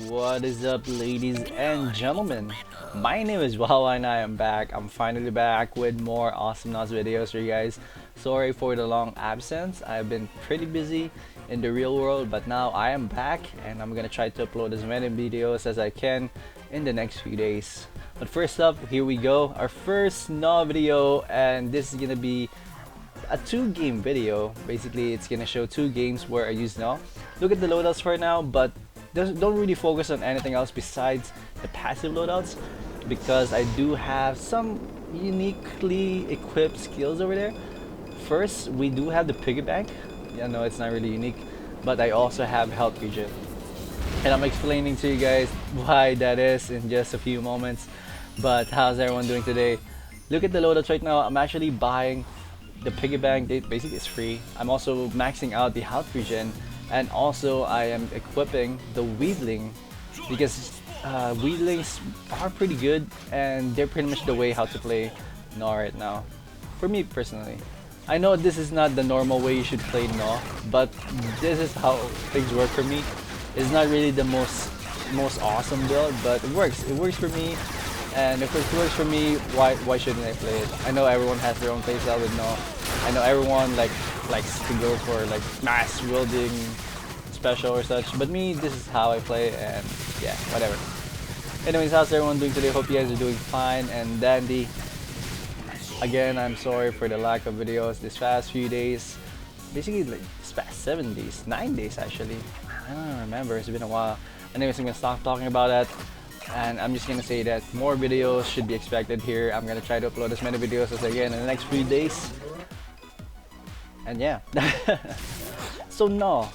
What is up, ladies and gentlemen? My name is Wawa and I am back. I'm finally back with more Awesomenauts videos for you guys. Sorry for the long absence. I've been pretty busy in the real world, but now I am back and I'm gonna try to upload as many videos as I can in the next few days. But first up, here we go. Our first Gnaw video, and this is gonna be a 2-game video. Basically, it's gonna show 2 games where I use Gnaw. Look at the loadouts for now, but don't really focus on anything else besides the passive loadouts, because I do have some uniquely equipped skills over there. First, we do have the piggy bank. Yeah, no, it's not really unique, but I also have health regen, and I'm explaining to you guys why that is in just a few moments. But how's everyone doing today? Look at the loadouts right now. I'm actually buying the piggy bank. Basically it's free. I'm also maxing out the health regen, and also I am equipping the Weedling, because Weedlings are pretty good and they're pretty much the way how to play Gnaw right now, for me personally. I know this is not the normal way you should play Gnaw, but this is how things work for me. It's not really the most awesome build, but it works. It works for me, and if it works for me, why shouldn't I play it? I know everyone has their own playstyle with Gnaw. I know everyone likes to go for like mass wielding special or such, but me, this is how I play, and yeah, whatever. Anyways, how's everyone doing today? Hope you guys are doing fine and dandy. Again, I'm sorry for the lack of videos this past few days. Basically, like this past 7 days, 9 days actually. I don't remember. It's been a while. Anyways, I'm gonna stop talking about that, and I'm just gonna say that more videos should be expected here. I'm gonna try to upload as many videos as I can in the next few days. And yeah. So Gnaw.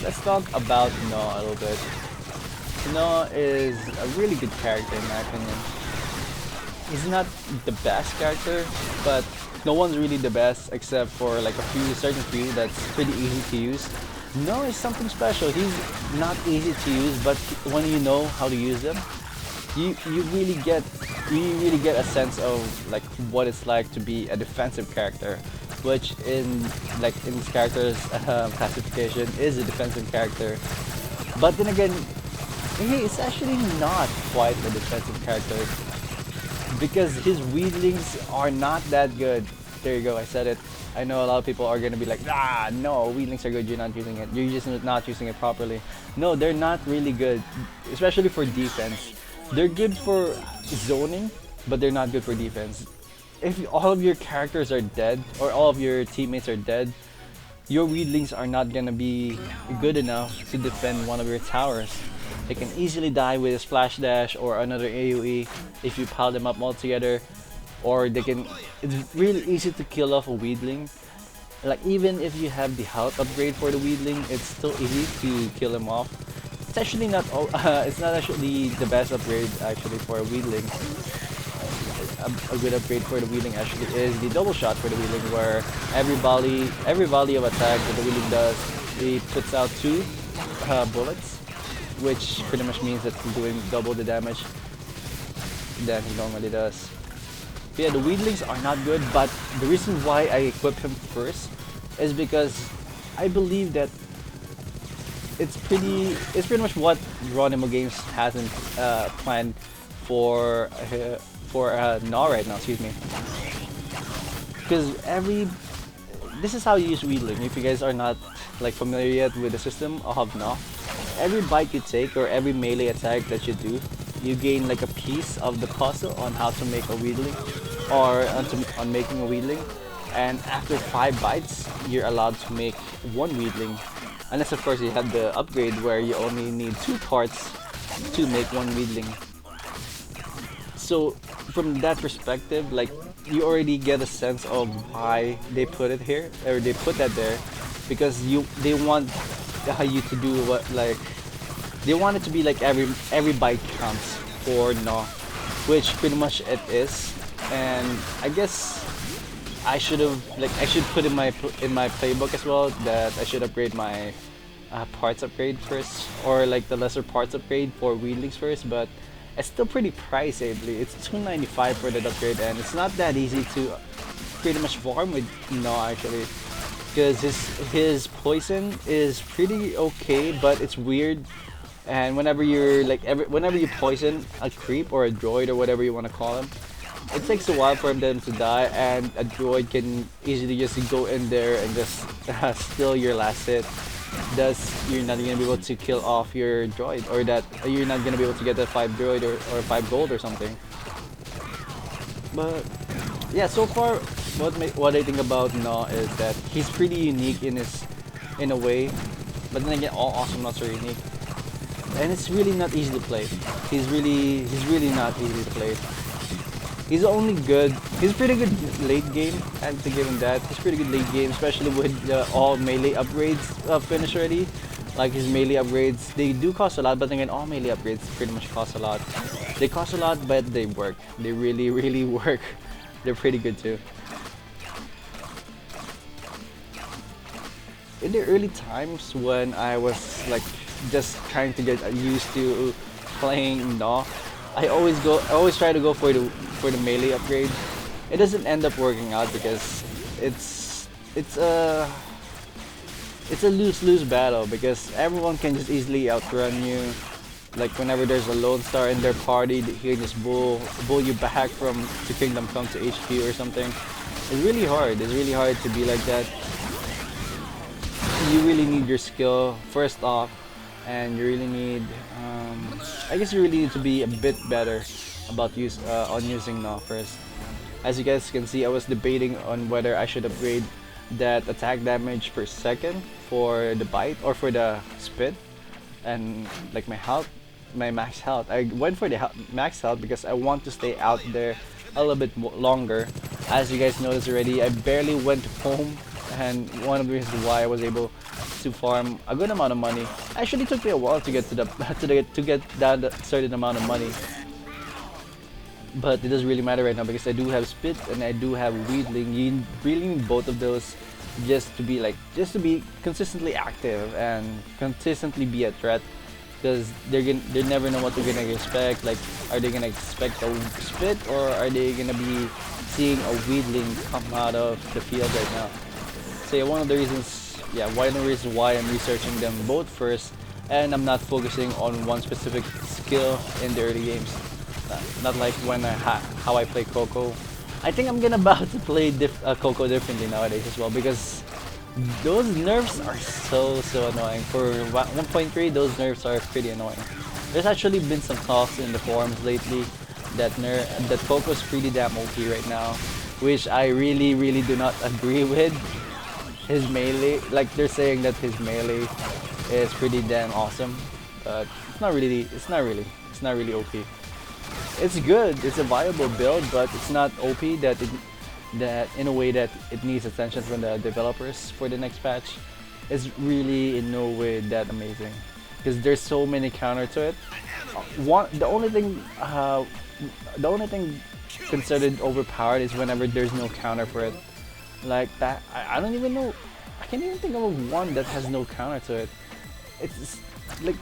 Let's talk about Gnaw a little bit. Gnaw is a really good character in my opinion. He's not the best character, but no one's really the best except for like a certain few that's pretty easy to use. Gnaw is something special. He's not easy to use, but when you know how to use them, you really get a sense of like what it's like to be a defensive character, which in this character's classification is a defensive character. But then again, it's actually not quite a defensive character, because his Weedlings are not that good. There you go, I said it. I know a lot of people are gonna be like, ah, no, Weedlings are good, you're not using it. You're just not using it properly. No, they're not really good, especially for defense. They're good for zoning, but they're not good for defense. If all of your characters are dead, or all of your teammates are dead, your Weedlings are not gonna be good enough to defend one of your towers. They can easily die with a splash dash or another AoE if you pile them up all together, or it's really easy to kill off a Weedling. Like, even if you have the health upgrade for the Weedling, it's still easy to kill him off. It's actually not it's not actually the best upgrade actually for a Weedling. A good upgrade for the Weedling actually is the double shot for the Weedling, where every volley of attack that the Weedling does, he puts out 2 bullets, which pretty much means that he's doing double the damage than he normally does. But yeah, the Weedlings are not good, but the reason why I equip him first is because I believe that it's pretty much what Geronimo Games hasn't planned for Gnaw right now, excuse me. Because this is how you use Weedling. If you guys are not like familiar yet with the system of Gnaw, every bite you take or every melee attack that you do, you gain like a piece of the puzzle on how to make a Weedling, or on making a Weedling. And after 5 bites, you're allowed to make 1 Weedling. Unless of course you have the upgrade where you only need 2 parts to make 1 Weedling. So from that perspective, like, you already get a sense of why they put it here, or they put that there, because they want you to do they want it to be like every bite counts for Gnaw, which pretty much it is. And I guess I should put in my playbook as well that I should upgrade my parts upgrade first, or like the lesser parts upgrade for Weedlings first, but it's still pretty pricey. It's $295 for that upgrade, and it's not that easy to pretty much farm with Gnaw actually, because his poison is pretty okay, but it's weird And whenever you're like whenever you poison a creep or a droid or whatever you want to call him, it takes a while for them to die, and a droid can easily just go in there and just steal your last hit. Thus, you're not gonna be able to kill off your droid, or that you're not gonna be able to get that 5 droid or 5 gold or something. But yeah, so far, what I think about Gnaw is that he's pretty unique in a way, but then again, all Awesomenauts are unique, and it's really not easy to play. He's really not easy to play. He's only good. He's pretty good late game. I have to give him that. He's pretty good late game, especially with all melee upgrades finished already. Like his melee upgrades, they do cost a lot, but again, all melee upgrades pretty much cost a lot. They cost a lot, but they work. They really work. They're pretty good too. In the early times when I was like just trying to get used to playing Gnaw, I always try to go for the melee upgrade. It doesn't end up working out because it's a lose-lose battle, because everyone can just easily outrun you. Like whenever there's a lone star in their party, he can just bull you back to Kingdom Come to HQ or something. It's really hard. It's really hard to be like that. You really need your skill first off, and you really need I guess you really need to be a bit better about on using Gnaw first. As you guys can see, I was debating on whether I should upgrade that attack damage per second for the bite or for the spit, and like my max health. I went for the max health because I want to stay out there a little bit longer. As you guys noticed already, I barely went home, and one of the reasons why I was able to farm a good amount of money. Actually, it took me a while to get to get that certain amount of money, but it doesn't really matter right now because I do have Spit and I do have Wheedling. You really need both of those just to be consistently active and consistently be a threat, because they never know what they're gonna expect. Like, are they gonna expect a Spit, or are they gonna be seeing a Wheedling come out of the field right now? So yeah, one of the reasons why I'm researching them both first, and I'm not focusing on one specific skill in the early games. Not like when how I play Coco. I think I'm gonna about to play Coco differently nowadays as well, because those nerfs are so annoying. For 1.3, those nerfs are pretty annoying. There's actually been some talks in the forums lately that Coco's pretty damn OP right now, which I really do not agree with. His melee, like they're saying that his melee is pretty damn awesome, but it's not really OP. It's good, it's a viable build, but it's not OP that in a way that it needs attention from the developers for the next patch. It's really in no way that amazing, because there's so many counter to it. The only thing considered overpowered is whenever there's no counter for it. Like that, I don't even know. I can't even think of one that has no counter to it. It's like,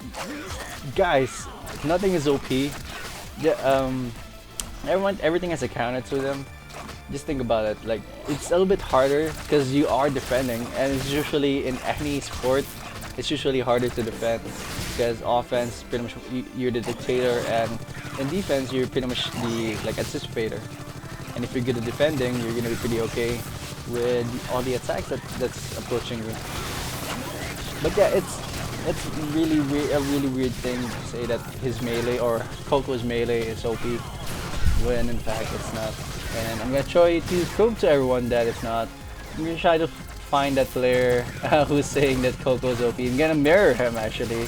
guys, nothing is OP. Everything has a counter to them. Just think about it. Like, it's a little bit harder because you are defending, and it's usually in any sport, it's usually harder to defend, because offense, pretty much you're the dictator, and in defense, you're pretty much the anticipator. And if you're good at defending, you're gonna be pretty okay with all the attacks that's approaching you. But yeah, it's really a really weird thing to say that his melee or Coco's melee is OP, when in fact it's not. And I'm gonna try to prove to everyone that it's not. I'm gonna try to find that player who's saying that Coco's OP. I'm gonna mirror him actually.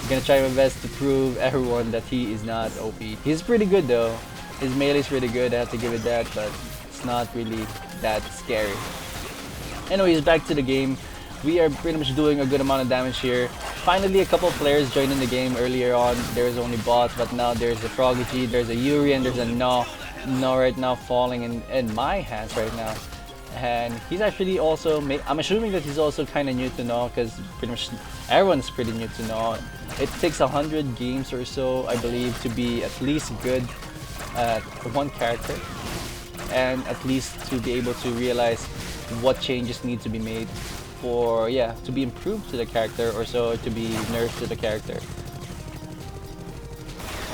I'm gonna try my best to prove everyone that he is not OP. He's pretty good though. His melee is pretty good, I have to give it that, but it's not really that scary. Anyways, back to the game. We are pretty much doing a good amount of damage here. Finally, a couple players joined in the game. Earlier on, there was only bots, but now there's a Froggy, there's a Yuri, and there's a Gnaw. Gnaw right now falling in my hands right now. And he's actually also, I'm assuming that he's also kind of new to Gnaw, because pretty much everyone's pretty new to Gnaw. It takes 100 games or so, I believe, to be at least good at one character, and at least to be able to realize what changes need to be made for, to be improved to the character, or so to be nerfed to the character.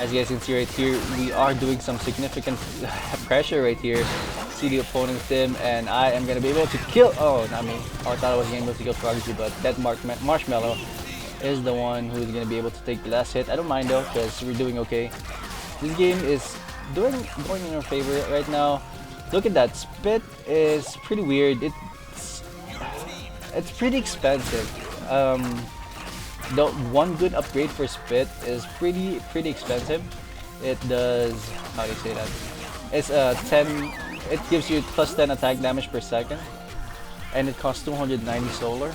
As you guys can see right here, we are doing some significant pressure right here. See the opponent's team, and I am gonna be able to kill. Oh, not me. Oh, I thought I was able to kill Froggy, but that Marshmallow is the one who's gonna be able to take the last hit. I don't mind though, because we're doing okay. This game is going in our favor right now. Look at that. Spit is pretty weird. It's pretty expensive. The one good upgrade for Spit is pretty expensive. It does, how do you say that? It's 10. It gives you plus 10 attack damage per second, and it costs 290 solar.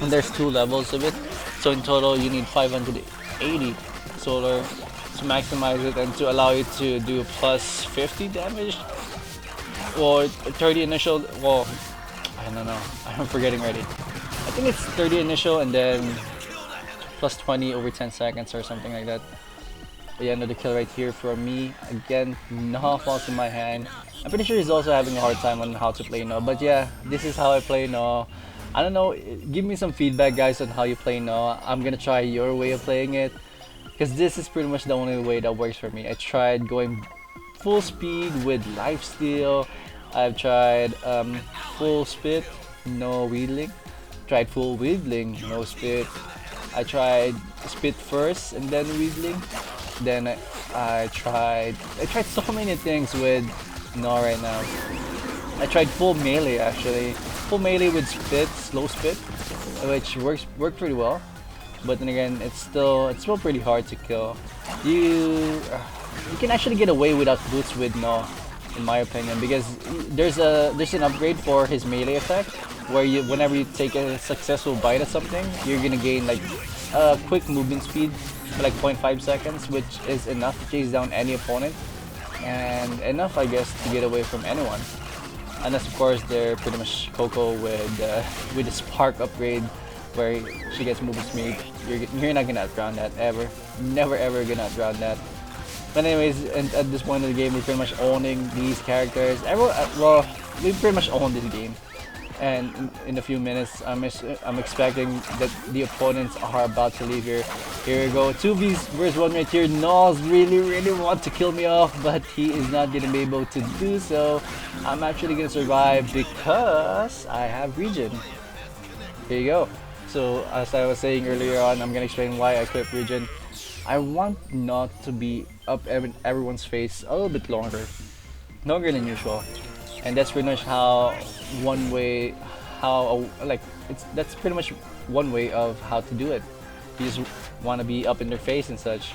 And there's 2 levels of it, so in total you need 580 solar to maximize it and to allow you to do plus 50 damage or 30 initial. Well, I don't know. I'm forgetting already. I think it's 30 initial and then plus 20 over 10 seconds or something like that. But yeah, another kill right here for me. Again, Gnaw falls in my hand. I'm pretty sure he's also having a hard time on how to play Gnaw. But yeah, this is how I play Gnaw. I don't know, give me some feedback guys on how you play Gnaw. I'm gonna try your way of playing it, because this is pretty much the only way that works for me. I tried going full speed with lifesteal. I've tried full spit, no wheedling. Tried full wheedling, no spit. I tried spit first and then wheedling. Then I tried so many things with Gnaw right now. I tried full melee actually. Full melee with spit, slow spit, which worked pretty well. But then again, it's still pretty hard to kill. You can actually get away without boots with Gnaw, in my opinion, because there's an upgrade for his melee attack where whenever you take a successful bite at something, you're gonna gain like a quick movement speed for like 0.5 seconds, which is enough to chase down any opponent and enough, I guess, to get away from anyone. Unless of course they're pretty much Coco with the spark upgrade, where she gets movement speed. You're not gonna outrun that ever. Never ever gonna outrun that. But anyways, and at this point of the game, we're pretty much owning these characters. Well, we pretty much own this game. And in a few minutes, I'm expecting that the opponents are about to leave here. Here we go, 2v versus 1 right here. Gnaws really want to kill me off, but he is not gonna be able to do so. I'm actually gonna survive because I have regen. Here you go. So as I was saying earlier on, I'm gonna explain why I equip regen. I want not to be up everyone's face a little bit longer than usual. And that's pretty much that's pretty much one way of how to do it. You just want to be up in their face and such.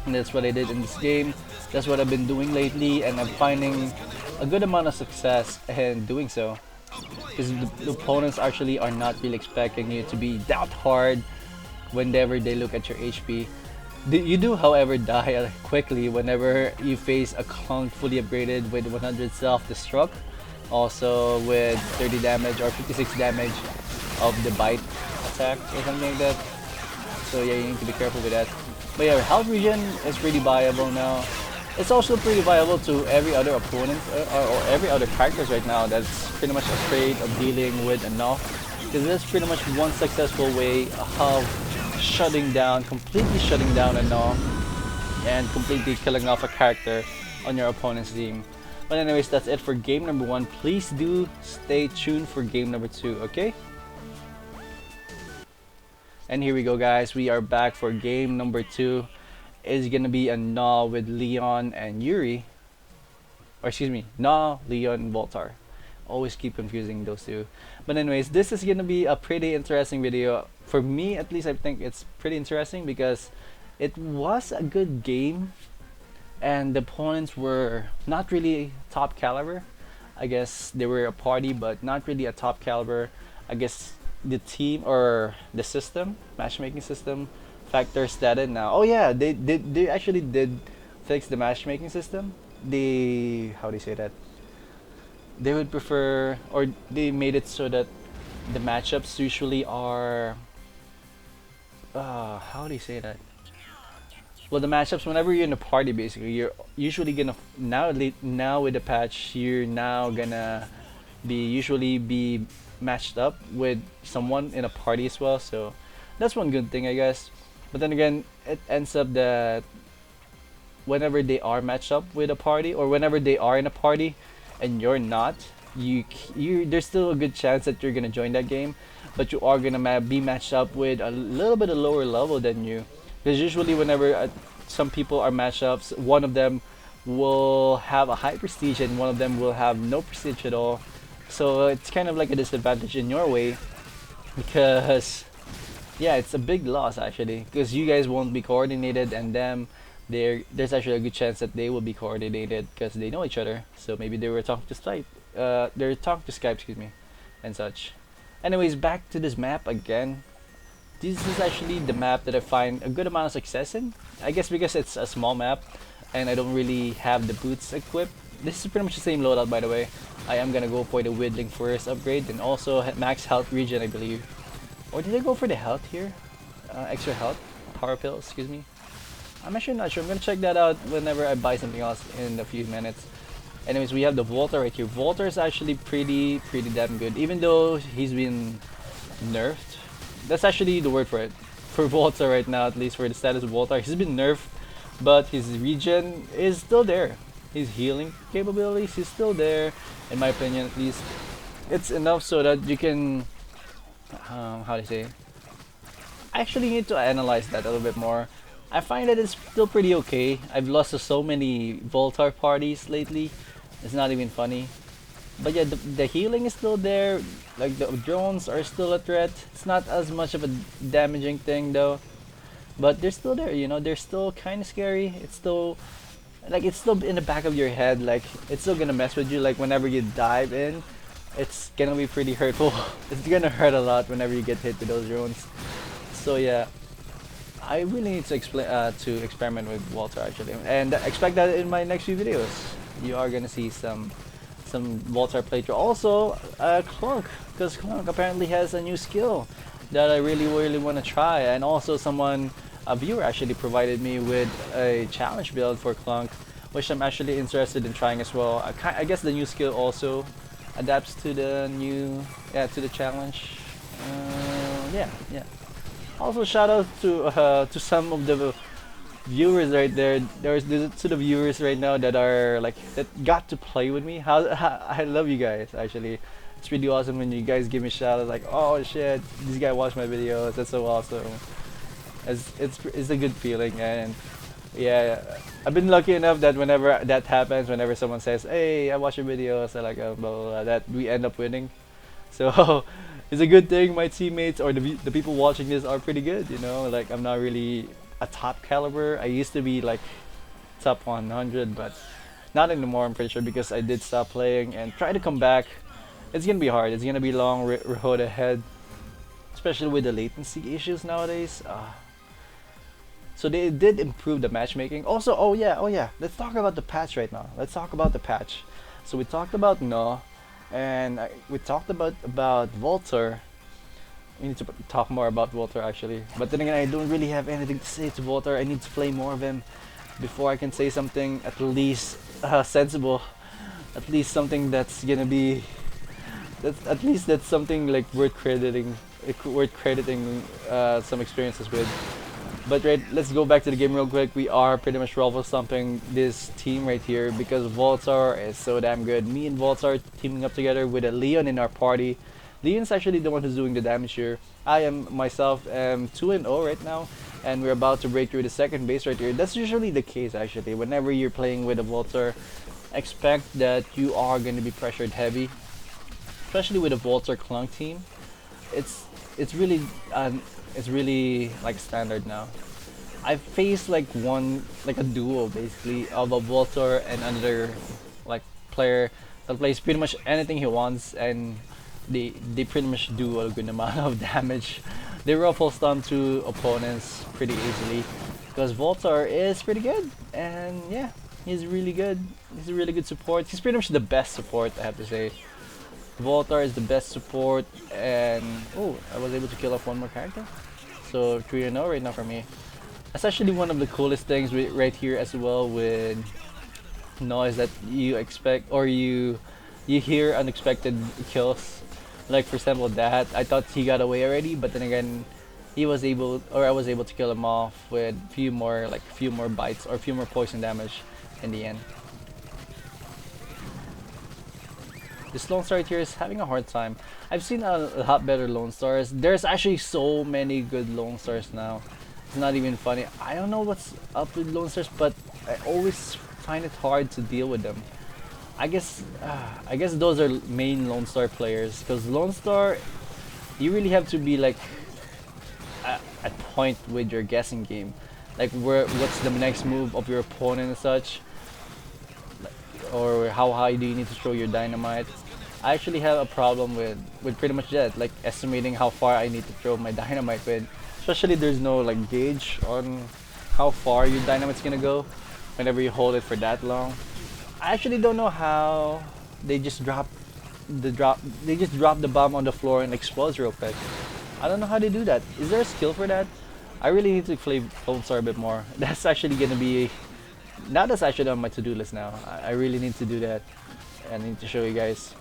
And that's what I did in this game. That's what I've been doing lately, and I'm finding a good amount of success in doing so. Because the opponents actually are not really expecting you to be that hard whenever they look at your HP. You do, however, die quickly whenever you face a clone fully upgraded with 100 self-destruct, also with 30 damage or 56 damage of the bite attack or something like that. So yeah, you need to be careful with that. But yeah, health regen is pretty viable now. It's also pretty viable to every other opponent or every other characters right now that's pretty much afraid of dealing with a Gnaw, because that's pretty much one successful way of completely shutting down a Gnaw and completely killing off a character on your opponent's team. But anyways, that's it for game number 1. Please do stay tuned for game number 2, okay? And here we go guys, we are back for game number 2. It's gonna be a Gnaw with Leon and Yuri. Or excuse me, Gnaw, Leon, and Voltar. Always keep confusing those two. But anyways, this is gonna be a pretty interesting video. For me at least, I think it's pretty interesting because it was a good game and the opponents were not really top caliber. I guess they were a party but not really a top caliber. I guess the team or the system, matchmaking system, factors that in now. Oh yeah, they actually did fix the matchmaking system. How do you say that? They would prefer, or they made it so that the matchups usually are how do you say that? Well, the matchups whenever you're in a party, basically you're usually gonna now with the patch, you're now gonna usually be matched up with someone in a party as well. So that's one good thing, I guess. But then again, it ends up that whenever they are matched up with a party, or whenever they are in a party and you're not, you there's still a good chance that you're gonna join that game, but you are gonna be matched up with a little bit of lower level than you. Because usually whenever some people are matched ups, one of them will have a high prestige and one of them will have no prestige at all. So it's kind of like a disadvantage in your way, because yeah, it's a big loss actually, because you guys won't be coordinated, and there's actually a good chance that they will be coordinated because they know each other. So maybe they were talking to Skype, they're talking to Skype, excuse me, and such. Anyways, back to this map again. This is actually the map that I find a good amount of success in. I guess because it's a small map and I don't really have the boots equipped. This is pretty much the same loadout, by the way. I am gonna go for the Whittling first upgrade, and also max health regen, I believe. Or did I go for the health here? Extra health? Power pill, excuse me. I'm actually not sure. I'm gonna check that out whenever I buy something else in a few minutes. Anyways, we have the Volta right here. Volta is actually pretty damn good, even though he's been nerfed. That's actually the word for it. For Volta right now, at least for the status of Volta, he's been nerfed, but his regen is still there. His healing capabilities is still there, in my opinion at least. It's enough so that you can, how do you say? I actually need to analyze that a little bit more. I find that it's still pretty okay. I've lost to so many Voltar parties lately. It's not even funny. But yeah, the healing is still there. Like the drones are still a threat. It's not as much of a damaging thing though. But they're still there, you know, they're still kind of scary. It's still, like, it's still in the back of your head. Like, it's still gonna mess with you. Like, whenever you dive in, it's gonna be pretty hurtful. It's gonna hurt a lot whenever you get hit with those drones. So yeah, I really need to experiment with Walter actually, and expect that in my next few videos. You are gonna see some Walter playthrough. Also, Clunk, because Clunk apparently has a new skill that I really want to try, and also a viewer actually provided me with a challenge build for Clunk, which I'm actually interested in trying as well. I guess the new skill also adapts to the new, to the challenge. Yeah. Also, shout out to some of the viewers right there. There's to the viewers right now that are like, that got to play with me. I love you guys actually. It's really awesome when you guys give me shout outs like, oh shit, this guy watched my videos. That's so awesome. It's a good feeling, and yeah, I've been lucky enough that whenever that happens, whenever someone says, hey, I watch your videos, I like blah, blah, blah, that we end up winning. So it's a good thing my teammates or the people watching this are pretty good, you know. Like, I'm not really a top caliber. I used to be like top 100, but not anymore, I'm pretty sure, because I did stop playing and try to come back. It's gonna be hard. It's gonna be long road ahead, especially with the latency issues nowadays. So they did improve the matchmaking. Also, oh yeah, let's talk about the patch right now. Let's talk about the patch. So we talked about Gnaw, and we talked about Volter. We need to talk more about Volter actually. But then again, I don't really have anything to say to Volter. I need to play more of him before I can say something at least sensible. At least something that's gonna be, that's something like worth crediting some experiences with. But right, let's go back to the game real quick. We are pretty much ruffle stomping this team right here because Voltar is so damn good. Me and Voltar teaming up together with a Leon in our party. Leon's actually the one who's doing the damage here. I am myself 2-0 right now, and we're about to break through the second base right here. That's usually the case actually. Whenever you're playing with a Voltar, expect that you are going to be pressured heavy, especially with a Voltar Clunk team. It's really like standard now. I faced like a duo basically of a Voltar and another like player that plays pretty much anything he wants, and they pretty much do a good amount of damage. They ruffle stomp to opponents pretty easily because Voltar is pretty good, and yeah, he's really good. He's a really good support. He's pretty much the best support, I have to say. Voltar is the best support, and oh, I was able to kill off one more character. So 3-0 right now for me. That's actually one of the coolest things right here as well with Gnaw, is that you expect, or you hear unexpected kills. Like for example that, I thought he got away already, but then again he was able, or I was able to kill him off with few more bites or few more poison damage in the end. This Lone Star here is having a hard time. I've seen a lot better Lone Stars. There's actually so many good Lone Stars now. It's not even funny. I don't know what's up with Lone Stars, but I always find it hard to deal with them. I guess those are main Lone Star players, because Lone Star, you really have to be like at point with your guessing game, like what's the next move of your opponent and such, or how high do you need to throw your dynamite. I actually have a problem with pretty much that, like estimating how far I need to throw my dynamite with, especially there's no like gauge on how far your dynamite's gonna go whenever you hold it for that long. I actually don't know how they just drop the bomb on the floor and explodes real quick. I don't know how they do that. Is there a skill for that? I really need to play Lone Star a bit more. That's actually gonna be, now that's actually on my to-do list now. I really need to do that. I need to show you guys.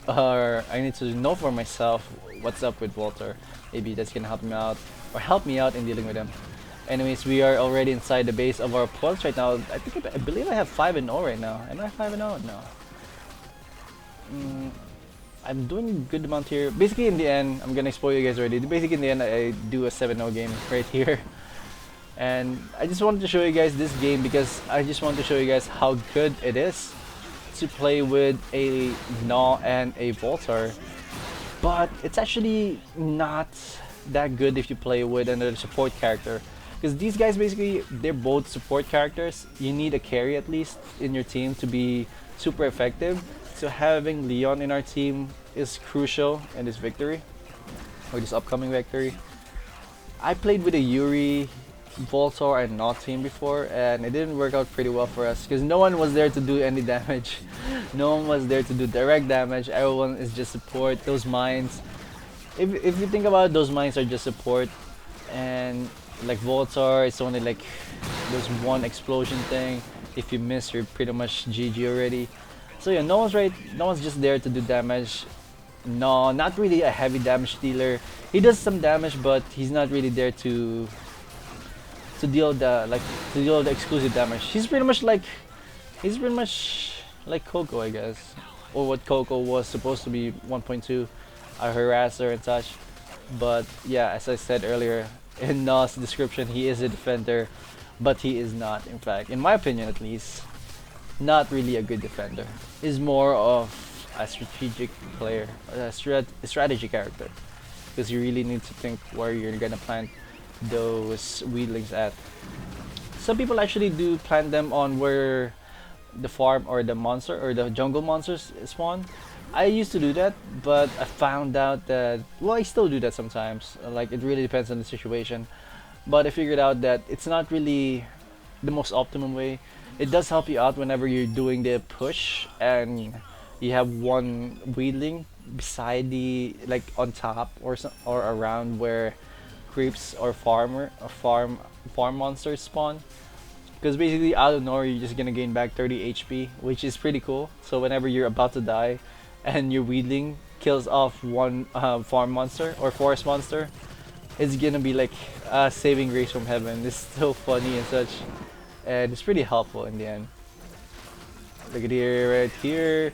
Or I need to know for myself what's up with Walter. Maybe that's gonna help me out, or help me out in dealing with him. Anyways, we are already inside the base of our opponents right now. I believe I have 5-0 right now. Am I 5-0? No. I'm doing a good amount here. Basically, in the end, I'm gonna spoil you guys already. Basically, in the end, I do a 7-0 game right here. And I just wanted to show you guys this game because I just want to show you guys how good it is to play with a Gnaw and a Voltar. But it's actually not that good if you play with another support character. Because these guys basically, they're both support characters. You need a carry at least in your team to be super effective. So having Leon in our team is crucial in this victory, or this upcoming victory. I played with a Yuri, Voltar, and Gnaw team before, and it didn't work out pretty well for us because no one was there to do any damage. No one was there to do direct damage. Everyone is just support. Those mines, if you think about it, those mines are just support, and like Voltar, it's only like there's one explosion thing. If you miss, you're pretty much GG already. So yeah, no one's just there to do damage. No, not really a heavy damage dealer. He does some damage, but he's not really there to deal the exclusive damage. He's pretty much like Coco, I guess, or what Coco was supposed to be 1.2, a harasser and such. But yeah, as I said earlier in Gnaw's description, he is a defender, but he is not, in fact, in my opinion at least, not really a good defender. He's more of a strategic player, a strategy character, because you really need to think where you're gonna plant those weedlings at. Some people actually do plant them on where the farm or the monster or the jungle monsters spawn. I used to do that, but I found out that, well, I still do that sometimes. Like, it really depends on the situation. But I figured out that it's not really the most optimum way. It does help you out whenever you're doing the push and you have one weedling beside the, like, on top or around where creeps or farm monsters spawn. Because basically out of nowhere you're just gonna gain back 30 HP, which is pretty cool. So whenever you're about to die and your weedling kills off one farm monster or forest monster, it's gonna be like a saving grace from heaven. It's so funny and such, and it's pretty helpful in the end. Look at here, right here.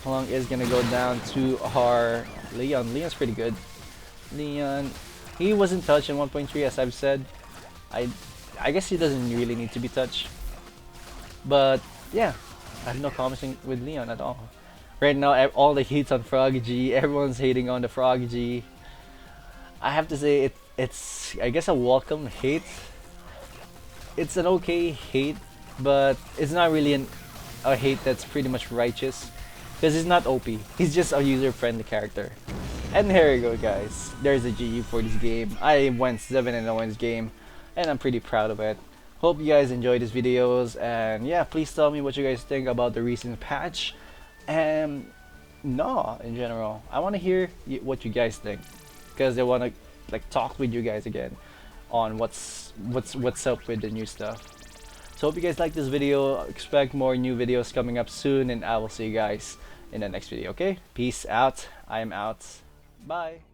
Long is gonna go down to our Leon. Leon's pretty good. Leon, he wasn't touched in 1.3, as I've said. I guess he doesn't really need to be touched. But yeah, I have no comments with Leon at all. Right now, all the heat's on Frog G. Everyone's hating on the Frog G. I have to say it's I guess a welcome hate. It's an okay hate, but it's not really a hate that's pretty much righteous, because he's not OP. He's just a user-friendly character. And here we go, guys. There's a GG for this game. I went 7-0 in this game, and I'm pretty proud of it. Hope you guys enjoyed these videos, and yeah, please tell me what you guys think about the recent patch and Gnaw in general. I want to hear what you guys think, because I want to like talk with you guys again on what's up with the new stuff. So hope you guys like this video. Expect more new videos coming up soon, and I will see you guys in the next video. Okay, peace out. I am out. Bye.